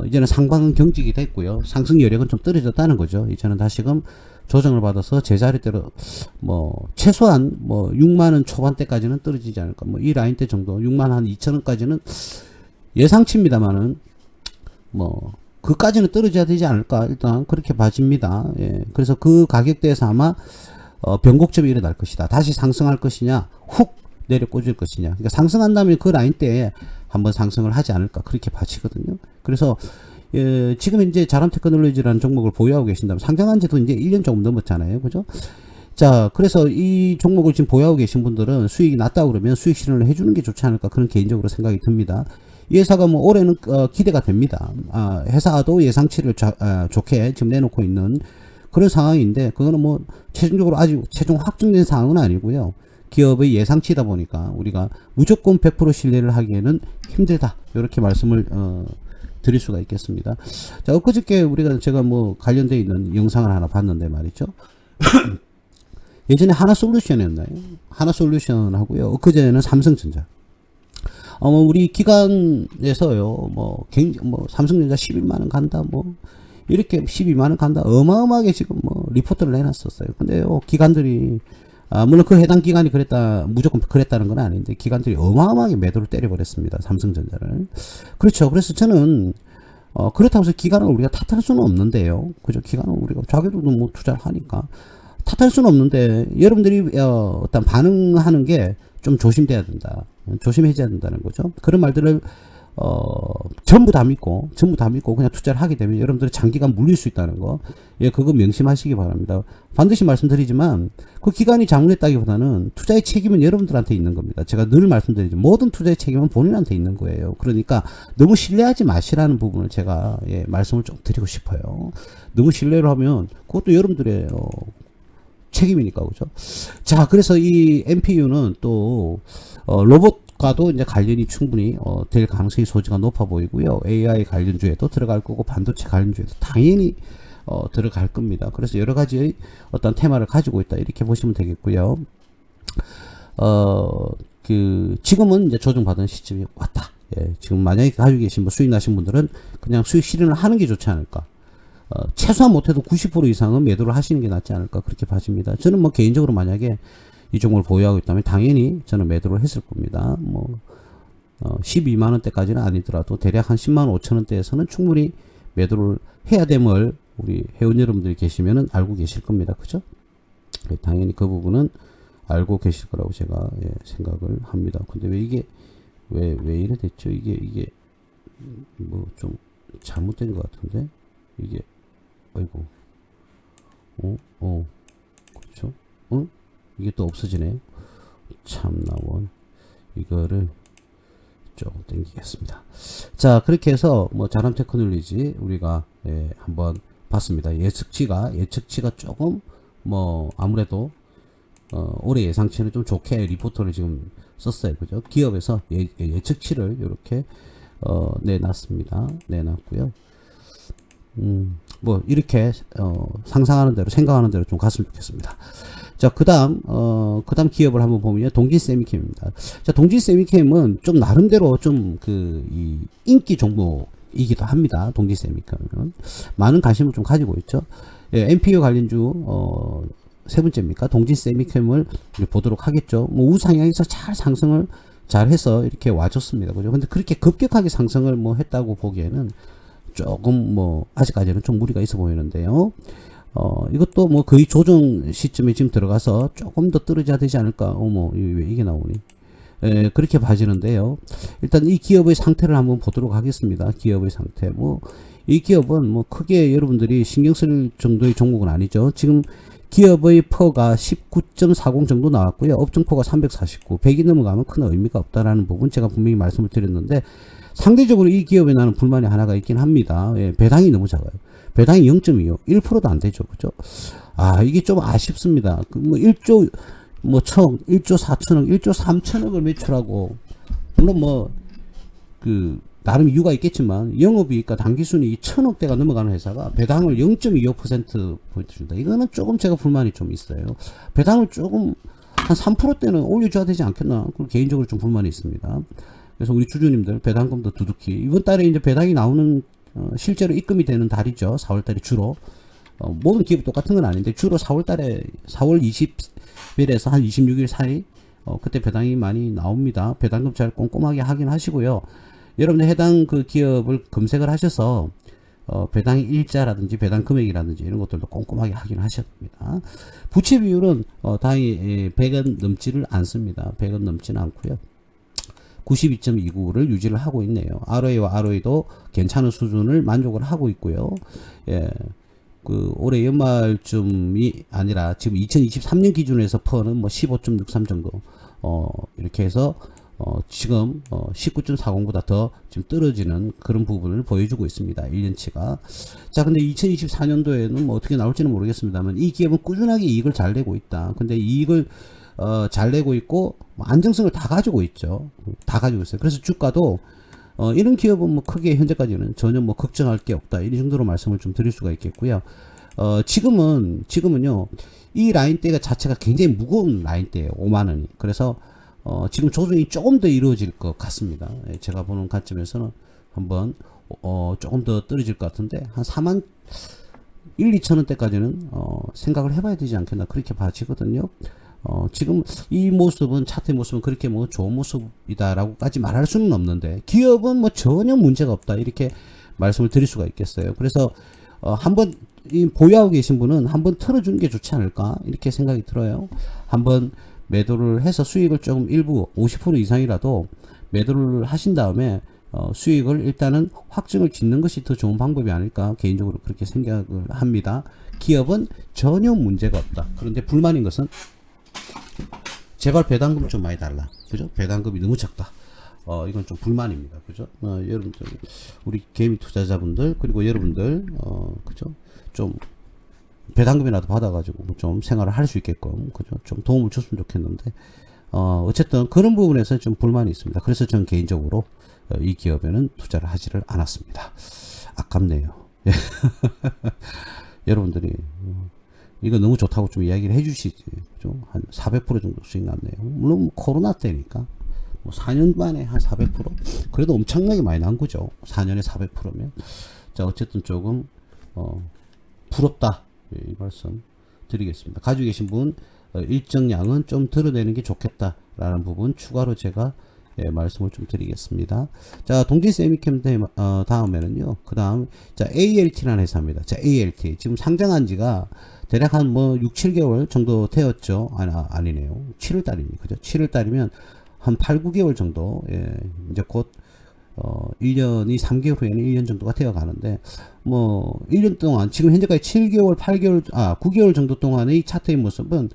이제는 상방은 경직이 됐고요. 상승 여력은 좀 떨어졌다는 거죠. 이제는 다시금 조정을 받아서 제자리대로 뭐 최소한 뭐 6만원 초반대까지는 떨어지지 않을까. 뭐 이 라인대 정도 6만 한 2천원까지는 예상치입니다만은 뭐 그까지는 떨어져야 되지 않을까, 일단 그렇게 봐집니다. 예. 그래서 그 가격대에서 아마 변곡점이 일어날 것이다. 다시 상승할 것이냐, 훅 내려 꽂을 것이냐. 그러니까 상승한다면 그 라인대에 한번 상승을 하지 않을까, 그렇게 봐지거든요. 그래서 지금 이제 자람테크놀로지라는 종목을 보유하고 계신다면, 상장한 지도 이제 1년 조금 넘었잖아요. 그죠? 자, 그래서 이 종목을 지금 보유하고 계신 분들은 수익이 낮다고 그러면 수익 실현을 해주는 게 좋지 않을까, 그런 개인적으로 생각이 듭니다. 이 회사가 뭐 올해는 기대가 됩니다. 회사도 예상치를 좋게 지금 내놓고 있는 그런 상황인데, 그거는 뭐 최종적으로 아직 최종 확정된 상황은 아니고요. 기업의 예상치다 보니까 우리가 무조건 100% 신뢰를 하기에는 힘들다, 이렇게 말씀을 드릴 수가 있겠습니다. 자, 엊그저께 제가 뭐 관련되어 있는 영상을 하나 봤는데 말이죠. 예전에 하나솔루션이었나요? 하나솔루션하고요, 엊그제는 삼성전자. 우리 기관에서요, 삼성전자 11만원 간다, 이렇게 12만원 간다, 어마어마하게 지금 리포트를 내놨었어요. 근데요, 기관들이, 물론 그 해당 기관이 무조건 그랬다는 건 아닌데, 기관들이 어마어마하게 매도를 때려버렸습니다. 삼성전자를. 그렇죠. 그래서 저는, 그렇다고 해서 기관을 우리가 탓할 수는 없는데요. 그죠? 기관은 우리가 자기들도 뭐 투자를 하니까 탓할 수는 없는데, 여러분들이, 어떤 반응하는 게 좀 조심돼야 된다. 조심해야 된다는 거죠. 그런 말들을, 전부 다 믿고 그냥 투자를 하게 되면 여러분들이 장기간 물릴 수 있다는 거. 예, 그거 명심하시기 바랍니다. 반드시 말씀드리지만, 그 기관이 잘못했다기보다는 투자의 책임은 여러분들한테 있는 겁니다. 제가 늘 말씀드리죠. 모든 투자의 책임은 본인한테 있는 거예요. 그러니까 너무 신뢰하지 마시라는 부분을 제가, 예, 말씀을 좀 드리고 싶어요. 너무 신뢰를 하면 그것도 여러분들의, 책임이니까, 그죠? 자, 그래서 이 MPU는 또, 로봇과도 이제 관련이 충분히, 될 가능성이 소지가 높아 보이고요. AI 관련주에도 들어갈 거고, 반도체 관련주에도 당연히, 들어갈 겁니다. 그래서 여러 가지의 어떤 테마를 가지고 있다, 이렇게 보시면 되겠고요. 지금은 이제 조정받은 시점이 왔다. 예, 지금 만약에 가지고 계신 수익 나신 분들은 그냥 수익 실현을 하는 게 좋지 않을까. 최소한 못해도 90% 이상은 매도를 하시는 게 낫지 않을까, 그렇게 봐집니다. 저는 뭐 개인적으로 만약에 이 종목을 보유하고 있다면 당연히 저는 매도를 했을 겁니다. 12만원대까지는 아니더라도 대략 한 10만 5천원대에서는 충분히 매도를 해야 됨을 우리 회원 여러분들이 계시면은 알고 계실 겁니다. 그죠? 네, 당연히 그 부분은 알고 계실 거라고 제가, 예, 생각을 합니다. 근데 왜 이래 됐죠? 이게 뭐 좀 잘못된 것 같은데, 이게, 아이고, 그렇죠? 이게 또 없어지네. 참나원. 이거를 조금 당기겠습니다. 자, 그렇게 해서 자람테크놀로지 우리가, 예, 한번 봤습니다. 예측치가 조금 아무래도 올해 예상치는 좀 좋게 리포터를 지금 썼어요. 그죠? 기업에서 예측치를 이렇게 내놨습니다. 내놨고요. 이렇게, 상상하는 대로, 생각하는 대로 좀 갔으면 좋겠습니다. 자, 그 다음 기업을 한번 보면요. 동진세미캠입니다. 자, 동진세미캠은 좀 나름대로 이 인기 종목이기도 합니다. 동진세미캠은. 많은 관심을 좀 가지고 있죠. 예, MPU 관련주, 세 번째입니까? 동진 세미캠을 보도록 하겠죠. 뭐 우상향에서 잘 상승을 잘해서 이렇게 와줬습니다. 그죠? 근데 그렇게 급격하게 상승을 뭐 했다고 보기에는 조금 뭐 아직까지는 좀 무리가 있어 보이는데요. 이것도 뭐 거의 조정 시점에 지금 들어가서 조금 더 떨어져야 되지 않을까. 어머, 왜 이게 나오니? 그렇게 봐지는데요. 일단 이 기업의 상태를 한번 보도록 하겠습니다. 기업의 상태. 뭐, 이 기업은 뭐 크게 여러분들이 신경 쓸 정도의 종목은 아니죠. 지금 기업의 퍼가 19.40 정도 나왔고요. 업종퍼가 349, 100이 넘어가면 큰 의미가 없다라는 부분 제가 분명히 말씀을 드렸는데, 상대적으로 이 기업에 나는 불만이 하나가 있긴 합니다. 배당이 너무 작아요. 배당이 0.25, 1%도 안 되죠. 그죠? 이게 좀 아쉽습니다. 뭐 1조, 뭐 1조 4천억, 1조 3천억을 매출하고, 물론 뭐, 나름 이유가 있겠지만, 영업이익과 당기순이익이 1,000억대가 넘어가는 회사가 배당을 0.25% 준다. 이거는 조금 제가 불만이 좀 있어요. 배당을 조금, 한 3%대는 올려줘야 되지 않겠나. 개인적으로 좀 불만이 있습니다. 그래서 우리 주주님들 배당금도 두둑히, 이번 달에 이제 배당이 나오는, 실제로 입금이 되는 달이죠. 4월달이 주로. 모든 기업이 똑같은 건 아닌데, 주로 4월달에, 4월 20일에서 한 26일 사이, 그때 배당이 많이 나옵니다. 배당금 잘 꼼꼼하게 확인하시고요. 여러분들 해당 그 기업을 검색을 하셔서, 배당 일자라든지 배당 금액이라든지 이런 것들도 꼼꼼하게 확인하셔야 됩니다. 부채 비율은, 다행히 100원 넘지를 않습니다. 100원 넘지는 않고요. 92.29를 유지를 하고 있네요. ROA와 ROE도 괜찮은 수준을 만족을 하고 있고요. 예. 올해 연말쯤이 아니라 지금 2023년 기준으로 해서 퍼는 뭐 15.63 정도, 이렇게 해서, 지금, 19.40보다 더 지금 떨어지는 그런 부분을 보여주고 있습니다. 1년치가. 자, 근데 2024년도에는 뭐 어떻게 나올지는 모르겠습니다만, 이 기업은 꾸준하게 이익을 잘 내고 있다. 근데 이익을, 잘 내고 있고, 뭐 안정성을 다 가지고 있죠. 다 가지고 있어요. 그래서 주가도, 이런 기업은 뭐 크게 현재까지는 전혀 뭐 걱정할 게 없다. 이 정도로 말씀을 좀 드릴 수가 있겠고요. 지금은요, 이 라인대가 자체가 굉장히 무거운 라인대예요. 5만원이. 그래서, 지금 조정이 조금 더 이루어질 것 같습니다. 제가 보는 관점에서는 한번, 조금 더 떨어질 것 같은데, 한 4만 1, 2천원대까지는, 생각을 해봐야 되지 않겠나. 그렇게 봐지거든요. 지금 이 모습은, 차트의 모습은 그렇게 뭐 좋은 모습이다라고까지 말할 수는 없는데, 기업은 뭐 전혀 문제가 없다. 이렇게 말씀을 드릴 수가 있겠어요. 그래서, 한번, 보유하고 계신 분은 한번 틀어주는 게 좋지 않을까. 이렇게 생각이 들어요. 한번 매도를 해서 수익을 조금 일부 50% 이상이라도 매도를 하신 다음에, 수익을 일단은 확정을 짓는 것이 더 좋은 방법이 아닐까. 개인적으로 그렇게 생각을 합니다. 기업은 전혀 문제가 없다. 그런데 불만인 것은, 제발 배당금 좀 많이 달라. 그죠? 배당금이 너무 작다. 이건 좀 불만입니다. 그죠? 여러분들, 우리 개미 투자자분들, 그리고 여러분들, 그죠? 좀, 배당금이라도 받아가지고 좀 생활을 할 수 있게끔, 그죠? 좀 도움을 줬으면 좋겠는데, 어쨌든 그런 부분에서 좀 불만이 있습니다. 그래서 저는 개인적으로, 이 기업에는 투자를 하지를 않았습니다. 아깝네요. 여러분들이, 이거 너무 좋다고 좀 이야기를 해주시지. 그죠? 한 400% 정도 수익 났네요. 물론 코로나 때니까. 뭐 4년 만에 한 400%? 그래도 엄청나게 많이 난 거죠. 4년에 400%면. 자, 어쨌든 조금, 부럽다. 이 말씀 드리겠습니다. 가지고 계신 분, 일정량은 좀 들어내는 게 좋겠다라는 부분 추가로 제가 말씀을 좀 드리겠습니다. 자, 동진 세미캠 다음에는요. 그 다음, 자, ALT라는 회사입니다. 자, ALT. 지금 상장한 지가 대략 한 뭐 6, 7개월 정도 되었죠. 아니네요. 7월달입니다. 그죠? 7월달이면 한 8, 9개월 정도, 이제 곧, 1년이 3개월 후에는 1년 정도가 되어 가는데, 뭐, 1년 동안, 지금 현재까지 7개월, 8개월, 9개월 정도 동안의 차트의 모습은,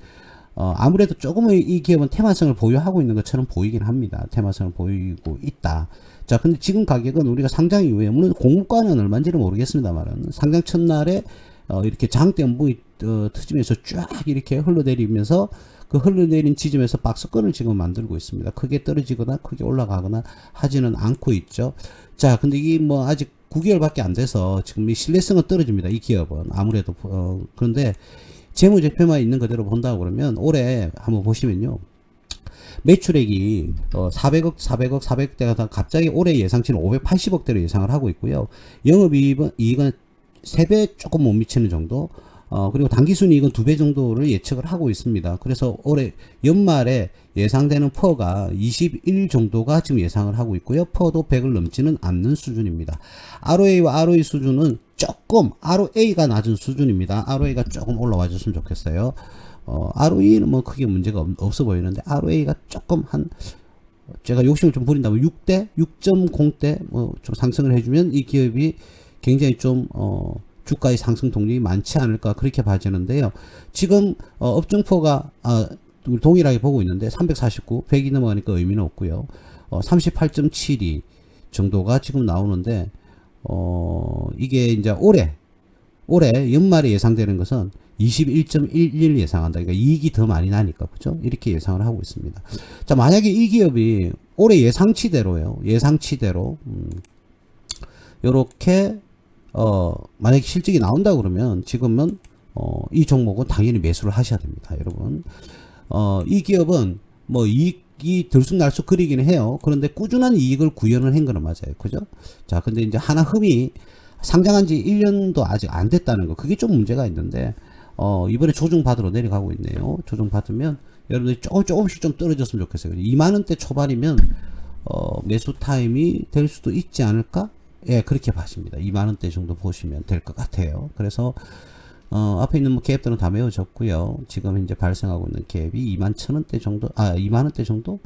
아무래도 조금의 이 기업은 테마성을 보유하고 있는 것처럼 보이긴 합니다. 테마성을 보이고 있다. 자, 근데 지금 가격은 우리가 상장 이후에, 물론 공급가는 얼마인지는 모르겠습니다만, 상장 첫날에, 이렇게 장대 연봉이 터지면서 쫙 이렇게 흘러내리면서 그 흘러내린 지점에서 박스권을 지금 만들고 있습니다. 크게 떨어지거나 크게 올라가거나 하지는 않고 있죠. 자, 근데 이게 뭐 아직 9개월밖에 안 돼서 지금 이 신뢰성은 떨어집니다. 이 기업은 아무래도 그런데 재무제표만 있는 그대로 본다고 그러면 올해 한번 보시면요. 매출액이 400억대가 갑자기 올해 예상치는 580억대로 예상을 하고 있고요. 영업이익은 3배 조금 못 미치는 정도, 그리고 당기순이익은 2배 정도를 예측을 하고 있습니다. 그래서 올해 연말에 예상되는 퍼가 21 정도가 지금 예상을 하고 있고요. 퍼도 100을 넘지는 않는 수준입니다. ROA와 ROE 수준은 조금 ROA가 낮은 수준입니다. ROA가 조금 올라와 줬으면 좋겠어요. ROE는 뭐 크게 문제가 없어 보이는데 ROA가 조금 제가 욕심을 좀 부린다면 6대, 6.0대 뭐 좀 상승을 해주면 이 기업이 굉장히 좀 주가의 상승 동력이 많지 않을까 그렇게 봐지는데요. 지금 업종포가 동일하게 보고 있는데 349, 100이 넘어가니까 의미는 없고요. 38.72 정도가 지금 나오는데 이게 이제 올해 연말에 예상되는 것은 21.11 예상한다. 그러니까 이익이 더 많이 나니까 그죠? 이렇게 예상을 하고 있습니다. 자, 만약에 이 기업이 올해 예상치대로요. 예상치대로 요렇게 만약에 실적이 나온다 그러면 지금은 이 종목은 당연히 매수를 하셔야 됩니다, 여러분. 이 기업은 뭐 이익이 들쑥날쑥 그리기는 해요. 그런데 꾸준한 이익을 구현을 한 거는 맞아요, 그죠? 자, 근데 이제 하나흠이 상장한 지 1년도 아직 안 됐다는 거, 그게 좀 문제가 있는데 이번에 조정받으러 내려가고 있네요. 조정받으면 여러분들이 조금씩 좀 떨어졌으면 좋겠어요. 2만원대 초반이면 매수 타임이 될 수도 있지 않을까? 예, 그렇게 봐집니다. 2만원대 정도 보시면 될 것 같아요. 그래서 앞에 있는 뭐 갭들은 다 메워졌고요. 지금 이제 발생하고 있는 갭이 2만 1,000원대 정도, 2만원대 정도?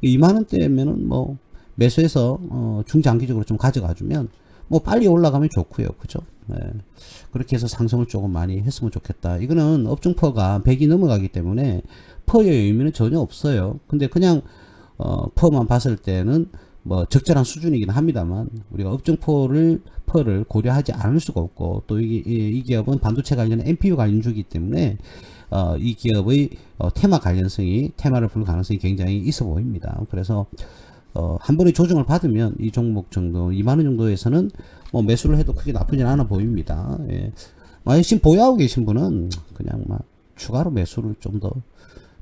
2만원대면은 뭐 매수해서 중장기적으로 좀 가져가주면 뭐 빨리 올라가면 좋고요, 그죠? 네. 그렇게 해서 상승을 조금 많이 했으면 좋겠다. 이거는 업종퍼가 100이 넘어가기 때문에 퍼의 의미는 전혀 없어요. 근데 그냥 퍼만 봤을 때는 뭐 적절한 수준이긴 합니다만 우리가 업종퍼를 고려하지 않을 수가 없고, 또 이 기업은 반도체 관련된 NPU 관련주이기 때문에 이 기업의 테마 관련성이, 테마를 부를 가능성이 굉장히 있어 보입니다. 그래서 한 번에 조정을 받으면 이 종목 정도 2만원 정도에서는 뭐 매수를 해도 크게 나쁘진 않아 보입니다. 예. 만약 지금 보유하고 계신 분은 그냥 막 추가로 매수를 좀 더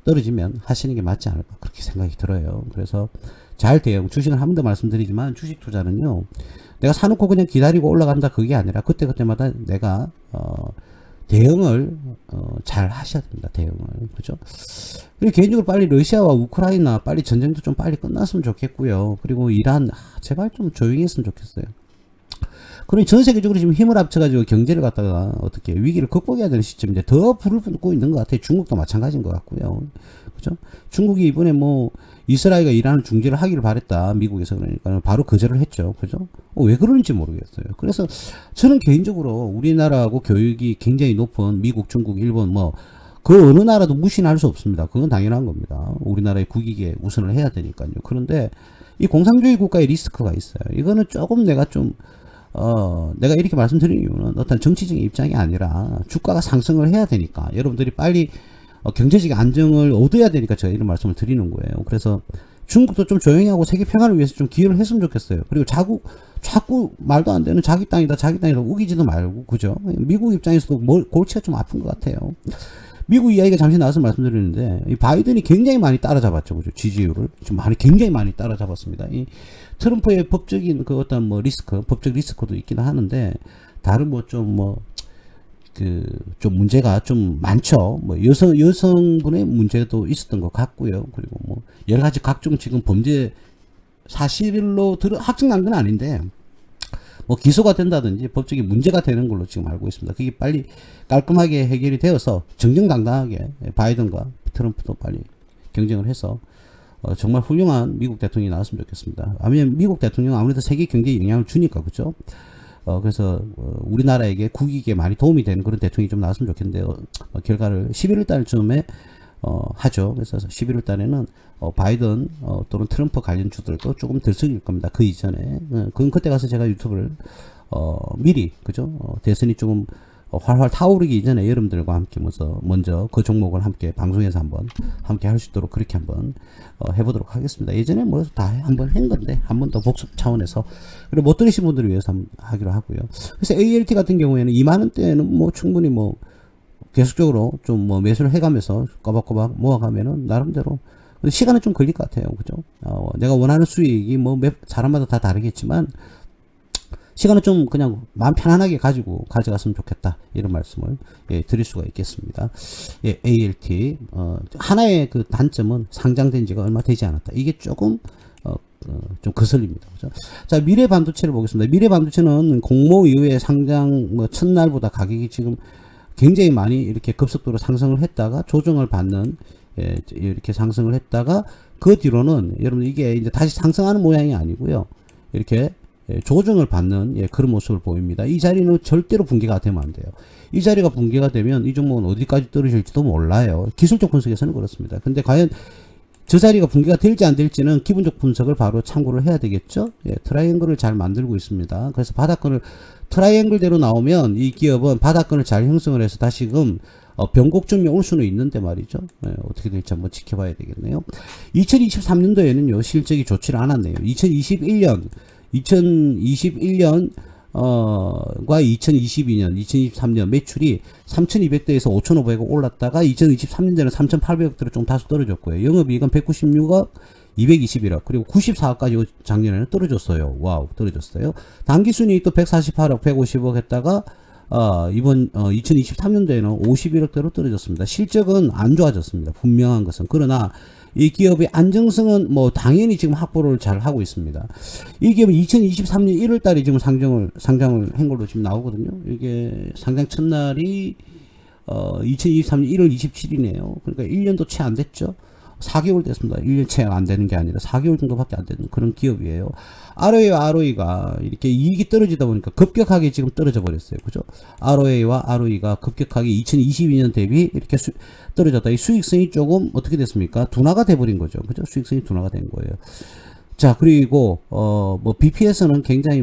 떨어지면 하시는 게 맞지 않을까 그렇게 생각이 들어요. 그래서 잘 대응, 주식을 한 번 더 말씀드리지만 주식 투자는요, 내가 사놓고 그냥 기다리고 올라간다 그게 아니라 그때마다 내가 대응을 잘 하셔야 됩니다. 대응을, 그죠? 그리고 개인적으로 빨리 러시아와 우크라이나 빨리 전쟁도 좀 빨리 끝났으면 좋겠고요. 그리고 이란 제발 좀 조용히 했으면 좋겠어요. 그러니 전 세계적으로 지금 힘을 합쳐가지고 경제를 갖다가 어떻게 위기를 극복해야 되는 시점인데 더 불을 뿜고 있는 것 같아요. 중국도 마찬가지인 것 같고요. 그죠? 중국이 이번에 뭐 이스라엘과 이란을 중재를 하기를 바랬다, 미국에서. 그러니까 바로 거절을 했죠. 그죠? 왜 그런지 모르겠어요. 그래서 저는 개인적으로 우리나라하고 교육이 굉장히 높은 미국, 중국, 일본 뭐 그 어느 나라도 무시는 할 수 없습니다. 그건 당연한 겁니다. 우리나라의 국익에 우선을 해야 되니까요. 그런데 이 공산주의 국가의 리스크가 있어요. 이거는 조금 내가 이렇게 말씀드리는 이유는 어떤 정치적인 입장이 아니라 주가가 상승을 해야 되니까, 여러분들이 빨리 경제적 안정을 얻어야 되니까 제가 이런 말씀을 드리는 거예요. 그래서 중국도 좀 조용히 하고 세계 평화를 위해서 좀 기여를 했으면 좋겠어요. 그리고 자꾸 말도 안 되는 자기 땅이다 우기지도 말고, 그죠? 미국 입장에서도 골치가 좀 아픈 것 같아요. 미국 이야기가 잠시 나와서 말씀드리는데, 이 바이든이 굉장히 많이 따라잡았죠, 그죠? 지지율을 지금 굉장히 많이 따라잡았습니다. 이 트럼프의 법적인 그 어떤 뭐 법적 리스크도 있기는 하는데, 다른 좀 문제가 좀 많죠. 뭐 여성분의 문제도 있었던 것 같고요. 그리고 뭐 여러 가지 각종 지금 범죄 사실로 확정난 건 아닌데, 뭐 기소가 된다든지 법적인 문제가 되는 걸로 지금 알고 있습니다. 그게 빨리 깔끔하게 해결이 되어서 정정당당하게 바이든과 트럼프도 빨리 경쟁을 해서 정말 훌륭한 미국 대통령이 나왔으면 좋겠습니다. 아니면 미국 대통령은 아무래도 세계 경제에 영향을 주니까, 그죠? 그래서 우리나라에게 국익에 많이 도움이 되는 그런 대통령이 좀 나왔으면 좋겠는데요. 결과를 11월 달쯤에 하죠. 그래서 11월 달에는 바이든 또는 트럼프 관련주들도 조금 들썩일 겁니다. 그 이전에. 그건 그때 가서 제가 유튜브를 미리, 그죠? 대선이 조금 활활 타오르기 이전에 여러분들과 함께 먼저 그 종목을 함께 방송에서 함께 할 수 있도록 그렇게 한번 해보도록 하겠습니다. 예전에 뭐 다 한번 한 건데 한 번 더 복습 차원에서, 그리고 못 들으신 분들을 위해서 하기로 하고요. 그래서 ALT 같은 경우에는 2만원대는 뭐 충분히 뭐 계속적으로 좀 뭐 매수를 해가면서 꼬박꼬박 모아가면은 나름대로 시간은 좀 걸릴 것 같아요. 그죠? 내가 원하는 수익이 뭐 사람마다 다 다르겠지만 시간은 좀 그냥 마음 편안하게 가지고 가져갔으면 좋겠다. 이런 말씀을 드릴 수가 있겠습니다. ALT 하나의 그 단점은 상장된 지가 얼마 되지 않았다. 이게 조금 좀 거슬립니다. 그죠? 자, 미래 반도체를 보겠습니다. 미래 반도체는 공모 이후에 상장 첫날보다 가격이 지금 굉장히 많이 이렇게 급속도로 상승을 했다가 조정을 받는 이렇게 상승을 했다가 그 뒤로는 여러분 이게 이제 다시 상승하는 모양이 아니고요. 이렇게 조정을 받는 그런 모습을 보입니다. 이 자리는 절대로 붕괴가 되면 안 돼요. 이 자리가 붕괴가 되면 이 종목은 어디까지 떨어질지도 몰라요. 기술적 분석에서는 그렇습니다. 근데 과연 저 자리가 붕괴가 될지 안 될지는 기본적 분석을 바로 참고를 해야 되겠죠. 트라이앵글을 잘 만들고 있습니다. 그래서 바닥권을 트라이앵글대로 나오면 이 기업은 바닥권을 잘 형성을 해서 다시금 변곡점이 올 수는 있는데 말이죠. 어떻게 될지 한번 지켜봐야 되겠네요. 2023년도에는요 실적이 좋지를 않았네요. 2021년 과 2022년, 2023년 매출이 3,200대에서 5,500억 올랐다가 2023년에는 3,800억대로 좀 다소 떨어졌고요. 영업이익은 196억, 221억, 그리고 94억까지 작년에는 떨어졌어요. 와우, 떨어졌어요. 당기순이익도 148억, 150억 했다가 이번 2023년도에는 51억대로 떨어졌습니다. 실적은 안 좋아졌습니다. 분명한 것은. 그러나 이 기업의 안정성은 뭐 당연히 지금 확보를 잘 하고 있습니다. 이 기업은 2023년 1월 달에 지금 상장을 한 걸로 지금 나오거든요. 이게 상장 첫날이 2023년 1월 27일이네요. 그러니까 1년도 채 안 됐죠. 4개월 됐습니다. 1년 채 안 되는 게 아니라 4개월 정도밖에 안 되는 그런 기업이에요. ROA와 ROE가 이렇게 이익이 떨어지다 보니까 급격하게 지금 떨어져 버렸어요. 그죠? ROA와 ROE가 급격하게 2022년 대비 이렇게 떨어졌다. 이 수익성이 조금 어떻게 됐습니까? 둔화가 돼 버린 거죠. 그죠? 수익성이 둔화가 된 거예요. 자, 그리고 뭐 BPS는 굉장히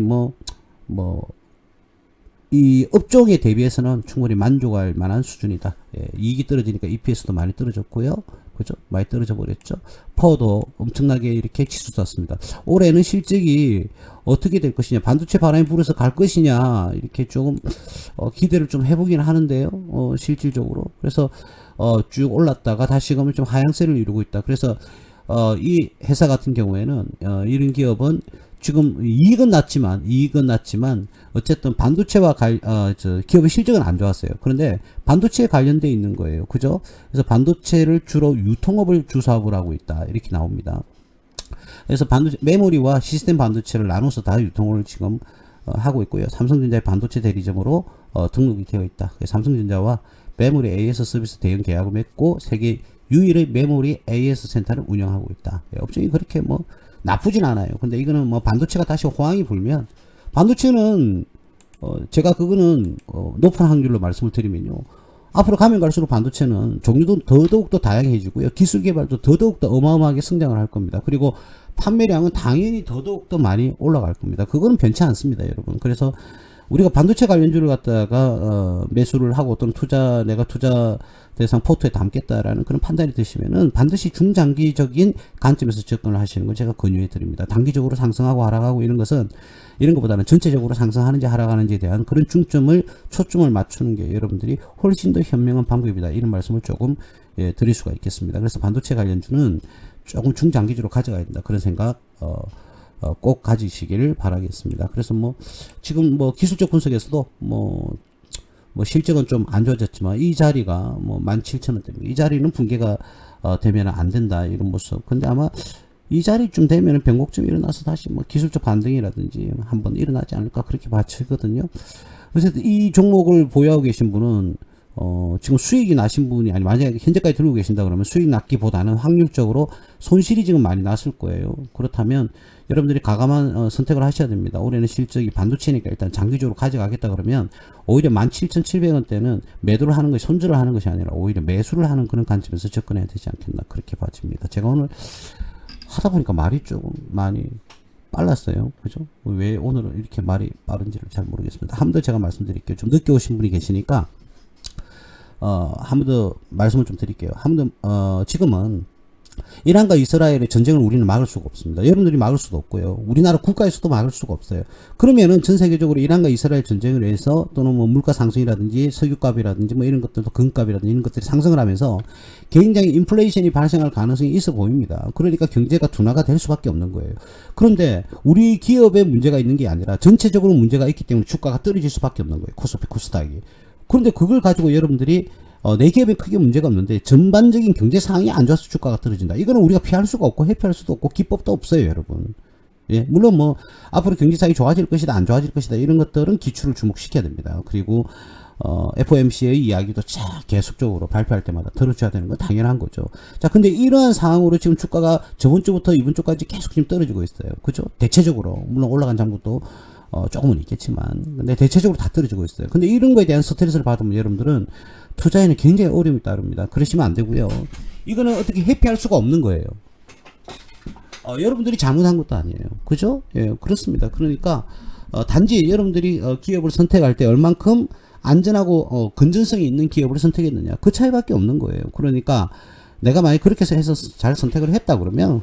이 업종에 대비해서는 충분히 만족할 만한 수준이다. 이익이 떨어지니까 EPS도 많이 떨어졌고요. 그죠? 많이 떨어져 버렸죠. 퍼도 엄청나게 이렇게 치솟았습니다. 올해는 실적이 어떻게 될 것이냐, 반도체 바람이 불어서 갈 것이냐, 이렇게 조금 기대를 좀 해보긴 하는데요. 실질적으로. 그래서 쭉 올랐다가 다시금 좀 하향세를 이루고 있다. 그래서 이 회사 같은 경우에는 이런 기업은 지금 이익은 낮지만 어쨌든 반도체와 기업의 실적은 안 좋았어요. 그런데 반도체에 관련돼 있는 거예요. 그죠? 그래서 반도체를 주로 유통업을 주사업을 하고 있다. 이렇게 나옵니다. 그래서 반도체 메모리와 시스템 반도체를 나눠서 다 유통을 지금 하고 있고요. 삼성전자의 반도체 대리점으로 등록이 되어 있다. 삼성전자와 메모리 AS 서비스 대형 계약을 맺고 세계 유일의 메모리 AS 센터를 운영하고 있다. 업종이 그렇게 뭐 나쁘진 않아요. 근데 이거는 뭐 반도체가 다시 호황이 불면, 반도체는 제가 그거는 높은 확률로 말씀을 드리면요, 앞으로 가면 갈수록 반도체는 종류도 더더욱더 다양해지고요, 기술 개발도 더더욱더 어마어마하게 성장을 할 겁니다. 그리고 판매량은 당연히 더더욱더 많이 올라갈 겁니다. 그거는 변치 않습니다, 여러분. 그래서 우리가 반도체 관련주를 갖다가 매수를 하고 또는 내가 투자 대상 포트에 담겠다라는 그런 판단이 드시면은 반드시 중장기적인 관점에서 접근을 하시는 걸 제가 권유해 드립니다. 단기적으로 상승하고 하락하고 이런 것보다는 전체적으로 상승하는지 하락하는지에 대한 그런 초점을 맞추는 게 여러분들이 훨씬 더 현명한 방법이다. 이런 말씀을 조금 드릴 수가 있겠습니다. 그래서 반도체 관련주는 조금 중장기적으로 가져가야 된다. 그런 생각 꼭 가지시길 바라겠습니다. 그래서 지금 기술적 분석에서도 실적은 좀 안 좋아졌지만 이 자리가 17,000원대입니다. 이 자리는 붕괴가 되면 안 된다, 이런 모습. 근데 아마 이 자리쯤 되면 변곡점이 일어나서 다시 기술적 반등이라든지 한번 일어나지 않을까, 그렇게 봐지거든요. 그래서 이 종목을 보유하고 계신 분은 지금 수익이 나신 분이, 아니 만약에 현재까지 들고 계신다 그러면 수익 났기보다는 확률적으로 손실이 지금 많이 났을 거예요. 그렇다면 여러분들이 과감한 선택을 하셔야 됩니다. 올해는 실적이 반도체니까 일단 장기적으로 가져가겠다 그러면 오히려 17,700원대는 매도를 하는 것이, 손절을 하는 것이 아니라 오히려 매수를 하는 그런 관점에서 접근해야 되지 않겠나, 그렇게 봐집니다. 제가 오늘 하다 보니까 말이 조금 많이 빨랐어요. 그죠? 왜 오늘은 이렇게 말이 빠른지를 잘 모르겠습니다. 한 번 더 제가 말씀드릴게요. 좀 늦게 오신 분이 계시니까 한 번 더 말씀을 좀 드릴게요. 지금은 이란과 이스라엘의 전쟁을 우리는 막을 수가 없습니다. 여러분들이 막을 수도 없고요. 우리나라 국가에서도 막을 수가 없어요. 그러면은 전 세계적으로 이란과 이스라엘 전쟁을 해서 또는 뭐 물가 상승이라든지 석유값이라든지 뭐 이런 것들도 금값이라든지 이런 것들이 상승을 하면서 굉장히 인플레이션이 발생할 가능성이 있어 보입니다. 그러니까 경제가 둔화가 될 수밖에 없는 거예요. 그런데 우리 기업에 문제가 있는 게 아니라 전체적으로 문제가 있기 때문에 주가가 떨어질 수밖에 없는 거예요. 코스닥이. 그런데 그걸 가지고 여러분들이 내 기업에 크게 문제가 없는데 전반적인 경제 상황이 안 좋아서 주가가 떨어진다. 이거는 우리가 피할 수가 없고 회피할 수도 없고 기법도 없어요, 여러분. 예, 물론 뭐 앞으로 경제 상황이 좋아질 것이다, 안 좋아질 것이다 이런 것들은 기출을 주목시켜야 됩니다. 그리고 FOMC의 이야기도 계속적으로 발표할 때마다 들어줘야 되는 건 당연한 거죠. 자, 근데 이러한 상황으로 지금 주가가 저번 주부터 이번 주까지 계속 지금 떨어지고 있어요. 그죠? 대체적으로 물론 올라간 장부도 조금은 있겠지만, 근데 대체적으로 다 떨어지고 있어요. 근데 이런 거에 대한 스트레스를 받으면 여러분들은 투자에는 굉장히 어려움이 따릅니다. 그러시면 안 되고요. 이거는 어떻게 회피할 수가 없는 거예요. 여러분들이 잘못한 것도 아니에요. 그죠? 예, 그렇습니다. 그러니까 단지 여러분들이 기업을 선택할 때 얼만큼 안전하고 건전성이 있는 기업을 선택했느냐, 그 차이밖에 없는 거예요. 그러니까 내가 만약 그렇게 해서 잘 선택을 했다 그러면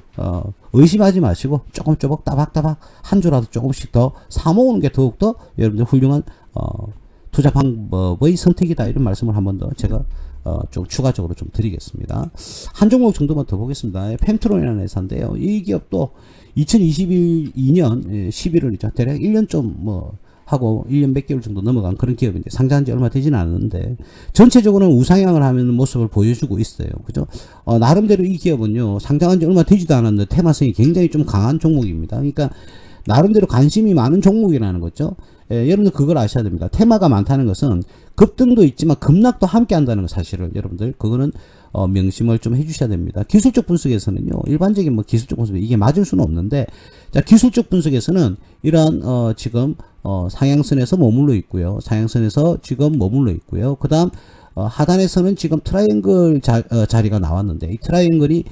의심하지 마시고 조금 따박따박 한 주라도 조금씩 더 사모으는 게 더욱더 여러분들 훌륭한 투자 방법의 선택이다, 이런 말씀을 한 번 더 제가 좀 추가적으로 좀 드리겠습니다. 한 종목 정도만 더 보겠습니다. 펜트론이라는 회사인데요. 이 기업도 2022년 11월이죠. 대략 1년 좀 하고 1년 몇 개월 정도 넘어간 그런 기업인데, 상장한 지 얼마 되지는 않았는데 전체적으로는 우상향을 하는 모습을 보여주고 있어요. 그죠? 나름대로 이 기업은요, 상장한 지 얼마 되지도 않았는데 테마성이 굉장히 좀 강한 종목입니다. 그러니까 나름대로 관심이 많은 종목이라는 거죠. 여러분들 그걸 아셔야 됩니다. 테마가 많다는 것은 급등도 있지만 급락도 함께 한다는 거, 사실은 여러분들 그거는 명심을 좀 해주셔야 됩니다. 기술적 분석에서는요, 일반적인 기술적 분석 이게 맞을 수는 없는데, 자, 기술적 분석에서는 이러한 지금 상향선에서 머물러 있고요. 상향선에서 지금 머물러 있고요. 그 다음 하단에서는 지금 트라이앵글 자리가 나왔는데, 이 트라이앵글이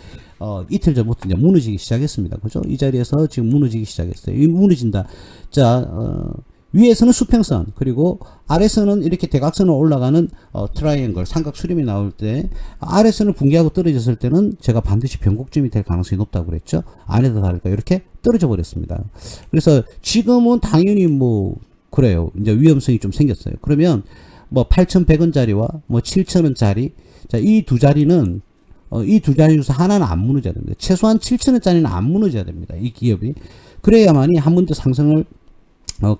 이틀 전부터 이제 무너지기 시작했습니다. 그죠? 이 자리에서 지금 무너지기 시작했어요. 이 무너진다. 자, 위에서는 수평선, 그리고 아래서는 이렇게 대각선으로 올라가는 트라이앵글, 삼각 수렴이 나올 때, 아래선을 붕괴하고 떨어졌을 때는 제가 반드시 변곡점이 될 가능성이 높다고 그랬죠. 아니다 다를까 이렇게 떨어져 버렸습니다. 그래서 지금은 당연히 그래요. 이제 위험성이 좀 생겼어요. 그러면 8,100원짜리와 7,000원짜리, 자, 이 두 자리는 이 두 자리 중에서 하나는 안 무너져야 됩니다. 최소한 7,000원짜리는 안 무너져야 됩니다. 이 기업이. 그래야만이 한 번 더 상승을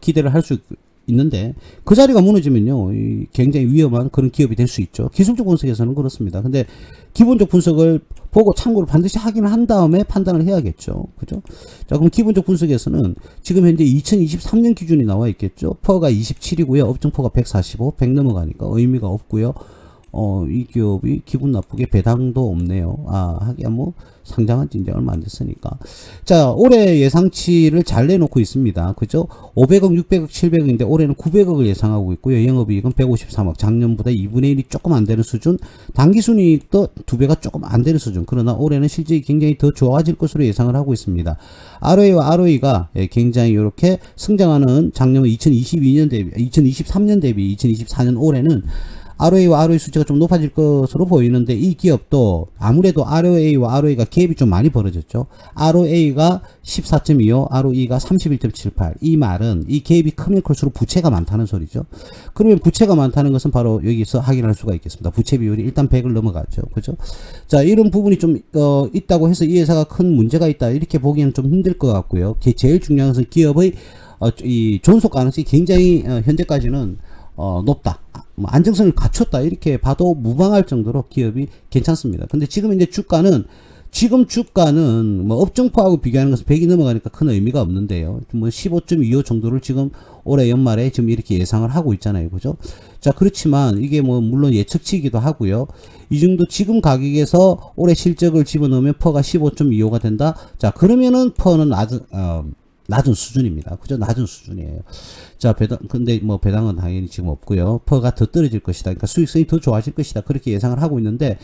기대를 할 수 있는데, 그 자리가 무너지면요, 굉장히 위험한 그런 기업이 될 수 있죠. 기술적 분석에서는 그렇습니다. 근데 기본적 분석을 보고 참고를 반드시 확인을 한 다음에 판단을 해야겠죠. 그죠? 자, 그럼 기본적 분석에서는 지금 현재 2023년 기준이 나와 있겠죠. 퍼가 27이고요. 업종퍼가 145, 100 넘어가니까 의미가 없고요. 이 기업이 기분 나쁘게 배당도 없네요. 하기야 상장한 지 이제 얼마 안 됐으니까. 자, 올해 예상치를 잘 내놓고 있습니다. 그죠? 500억, 600억, 700억인데 올해는 900억을 예상하고 있고요. 영업이익은 153억, 작년보다 2분의 1이 조금 안 되는 수준, 당기순이익도 2배가 조금 안 되는 수준. 그러나 올해는 실질이 굉장히 더 좋아질 것으로 예상을 하고 있습니다. ROA와 ROE가 굉장히 이렇게 성장하는, 작년 2022년 대비, 2023년 대비 2024년 올해는 ROA와 ROE 수치가 좀 높아질 것으로 보이는데, 이 기업도 아무래도 ROA와 ROE가 갭이 좀 많이 벌어졌죠. ROA가 14.25, ROE가 31.78. 이 말은 이 갭이 크면 클수록 부채가 많다는 소리죠. 그러면 부채가 많다는 것은 바로 여기서 확인할 수가 있겠습니다. 부채 비율이 일단 100을 넘어가죠. 그죠? 자, 이런 부분이 좀 있다고 해서 이 회사가 큰 문제가 있다, 이렇게 보기에는 좀 힘들 것 같고요. 제일 중요한 것은 기업의 이 존속 가능성이 굉장히 현재까지는 높다. 안정성을 갖췄다, 이렇게 봐도 무방할 정도로 기업이 괜찮습니다. 근데 지금 이제 주가는 업종포하고 비교하는 것은 100이 넘어가니까 큰 의미가 없는데요. 15.25 정도를 지금 올해 연말에 지금 이렇게 예상을 하고 있잖아요. 그죠? 자, 그렇지만 이게 물론 예측치이기도 하고요. 이 정도 지금 가격에서 올해 실적을 집어넣으면 퍼가 15.25가 된다. 자, 그러면은 퍼는 낮은 수준입니다. 그죠? 낮은 수준이에요. 자, 근데 배당은 당연히 지금 없고요. 퍼가 더 떨어질 것이다. 그러니까 수익성이 더 좋아질 것이다. 그렇게 예상을 하고 있는데,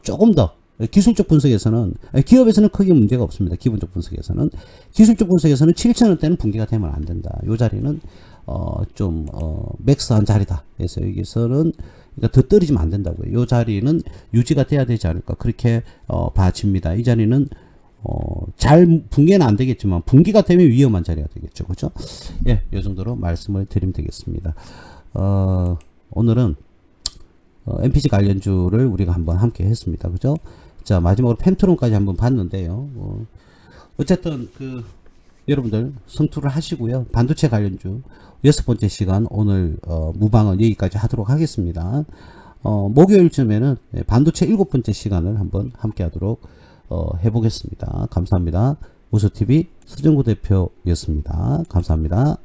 조금 더 기술적 분석에서는, 기업에서는 크게 문제가 없습니다. 기본적 분석에서는. 기술적 분석에서는 7,000원대는 붕괴가 되면 안 된다. 요 자리는, 맥스한 자리다. 그래서 여기서는 그러니까 더 떨어지면 안 된다고요. 이 자리는 유지가 돼야 되지 않을까 그렇게 봐집니다. 이 자리는 잘 붕괴는 안 되겠지만 붕괴가 되면 위험한 자리가 되겠죠. 그죠? 예, 이 정도로 말씀을 드리면 되겠습니다. 오늘은 MPG 관련주를 우리가 한번 함께 했습니다. 그죠? 자, 마지막으로 펜트론까지 한번 봤는데요. 어쨌든 여러분들 성투를 하시고요. 반도체 관련주 6번째 시간 오늘 무방은 여기까지 하도록 하겠습니다. 목요일쯤에는 반도체 7번째 시간을 한번 함께 하도록 해보겠습니다. 감사합니다. 우수TV 서정구 대표였습니다. 감사합니다.